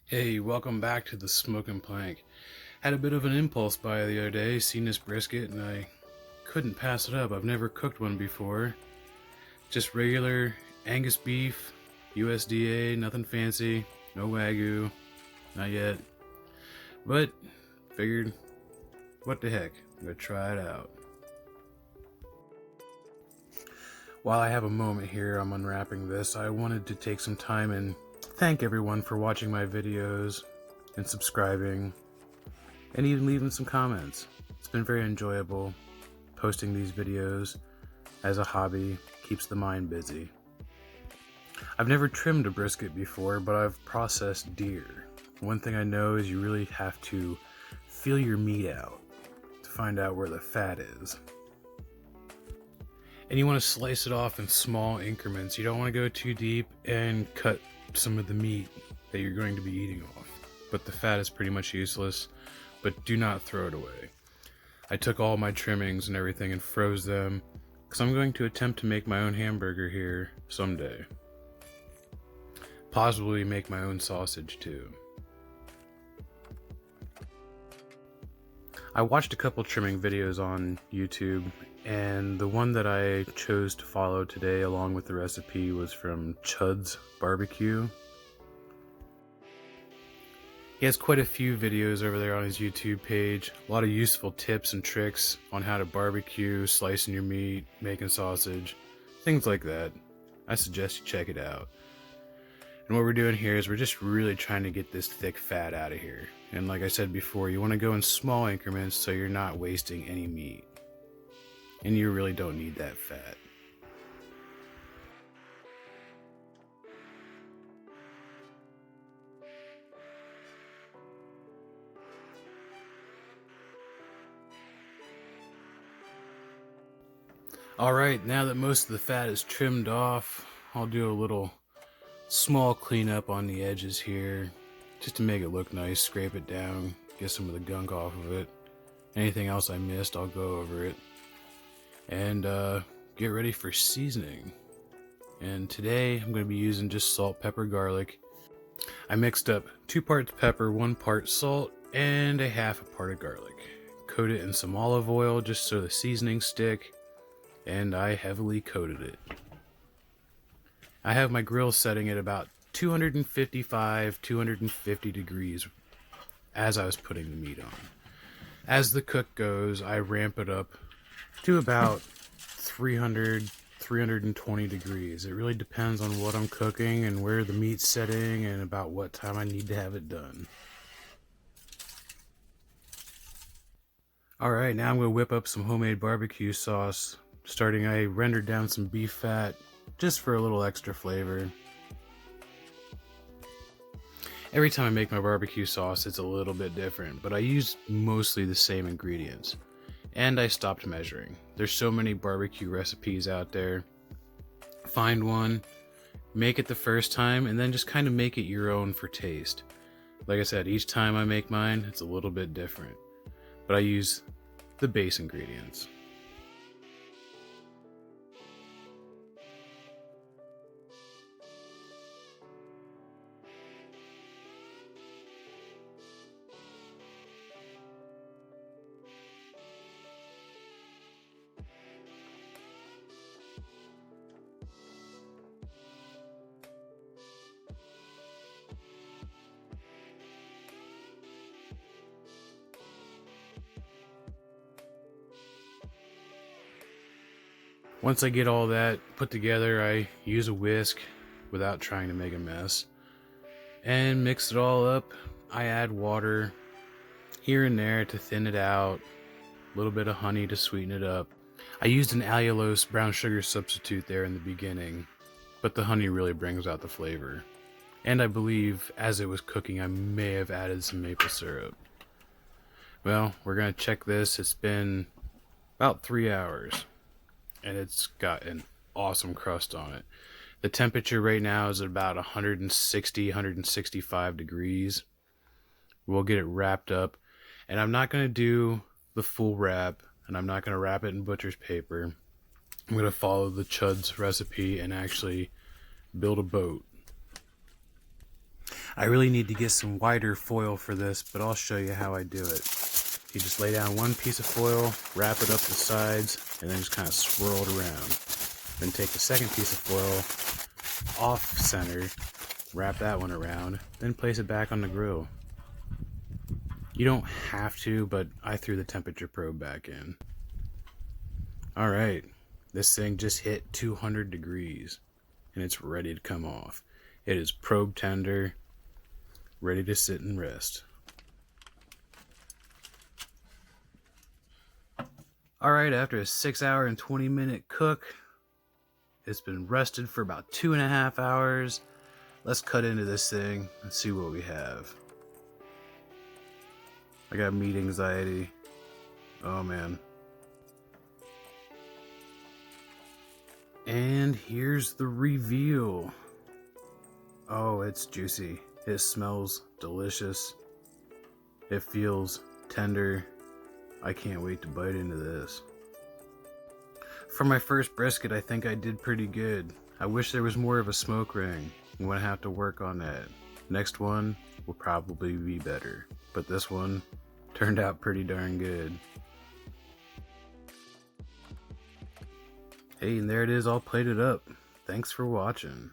Hey, welcome back to the Smoking Plank. Had a bit of an impulse buy the other day, seen this brisket, and I couldn't pass it up. I've never cooked one before. Just regular Angus beef, USDA, nothing fancy, no Wagyu, not yet. But figured, what the heck, I'm gonna try it out. While I have a moment here, I'm unwrapping this. I wanted to take some time and thank everyone for watching my videos and subscribing and even leaving some comments. It's been very enjoyable posting these videos as a hobby, keeps the mind busy. I've never trimmed a brisket before, but I've processed deer. One thing I know is you really have to feel your meat out to find out where the fat is. And you want to slice it off in small increments. You don't want to go too deep and cut some of the meat that you're going to be eating off. But the fat is pretty much useless, but do not throw it away. I took all my trimmings and everything and froze them because I'm going to attempt to make my own hamburger here someday. Possibly make my own sausage too. I watched a couple trimming videos on YouTube, and the one that I chose to follow today along with the recipe was from Chuds Barbecue. He has quite a few videos over there on his YouTube page, a lot of useful tips and tricks on how to barbecue, slicing your meat, making sausage, things like that. I suggest you check it out. And what we're doing here is we're just really trying to get this thick fat out of here. And like I said before, you want to go in small increments so you're not wasting any meat. And you really don't need that fat. Alright, now that most of the fat is trimmed off, I'll do a little small cleanup on the edges here, just to make it look nice. Scrape it down, get some of the gunk off of it. Anything else I missed, I'll go over it. And get ready for seasoning. And today I'm going to be using just salt, pepper, garlic. I mixed up 2 parts pepper, 1 part salt, and a half a part of garlic. Coat it in some olive oil just so the seasonings stick, and I heavily coated it. I have my grill setting at about 255, 250 degrees as I was putting the meat on. As the cook goes, I ramp it up to about 300, 320 degrees. It really depends on what I'm cooking and where the meat's setting and about what time I need to have it done. Alright, now I'm going to whip up some homemade barbecue sauce. I rendered down some beef fat just for a little extra flavor. Every time I make my barbecue sauce, it's a little bit different, but I use mostly the same ingredients. And I stopped measuring. There's so many barbecue recipes out there. Find one, make it the first time, and then just kind of make it your own for taste. Like I said, each time I make mine, it's a little bit different. But I use the base ingredients. Once I get all that put together, I use a whisk without trying to make a mess and mix it all up. I add water here and there to thin it out, a little bit of honey to sweeten it up. I used an allulose brown sugar substitute there in the beginning, but the honey really brings out the flavor. And I believe as it was cooking, I may have added some maple syrup. Well, we're going to check this. It's been about 3 hours. And it's got an awesome crust on it. The temperature right now is about 160, 165 degrees. We'll get it wrapped up. And I'm not going to do the full wrap, and I'm not going to wrap it in butcher's paper. I'm going to follow the Chuds recipe and actually build a boat. I really need to get some wider foil for this, but I'll show you how I do it. You just lay down one piece of foil, wrap it up the sides, and then just kind of swirl it around. Then take the second piece of foil off center, wrap that one around, then place it back on the grill. You don't have to, but I threw the temperature probe back in. Alright, this thing just hit 200 degrees, and it's ready to come off. It is probe tender, ready to sit and rest. Alright, after a 6-hour and 20-minute cook, it's been rested for about 2.5 hours. Let's cut into this thing and see what we have. I got meat anxiety. Oh man. And here's the reveal. Oh, it's juicy. It smells delicious. It feels tender. I can't wait to bite into this. For my first brisket, I think I did pretty good. I wish there was more of a smoke ring. I'm gonna have to work on that. Next one will probably be better, but this one turned out pretty darn good. Hey, and there it is all plated up. Thanks for watching.